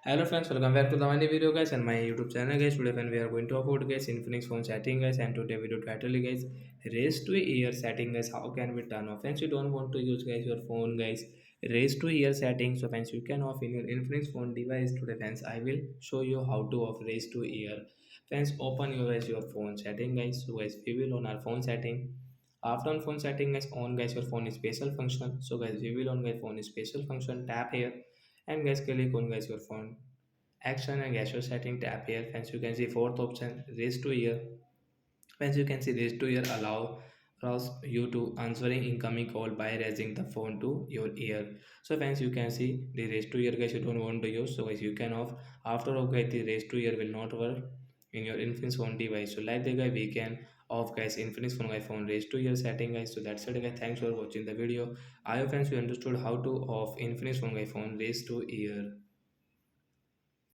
Hello friends, welcome back to the new video guys and my YouTube channel guys. Today when we are going to talk about guys infinix phone setting guys, and today video title guys, raise to ear setting guys. How can we turn off? Friends, you don't want to use guys your phone guys, raise to ear setting. So friends, you can off in your infinix phone device. Today friends, I will show you how to off raise to ear. Friends, open your phone setting guys. So guys, we will on our phone setting. After on phone setting guys, on guys your phone is special function. So guys, we will on guys phone is special function. Tap here and guys click on guys your phone action and gesture setting tab here. Friends, you can see fourth option, raise to ear. Friends, you can see raise to ear allows you to answering incoming call by raising the phone to your ear. So friends, you can see the raise to ear guys you don't want to use, so guys you can off. After okay, the raise to ear will not work in your infinix phone device. So like the guy we can off guys infinix phone iphone raise to ear setting guys. So that's it guys, thanks for watching the video. I hope friends you understood how to off infinix phone iphone raise to ear.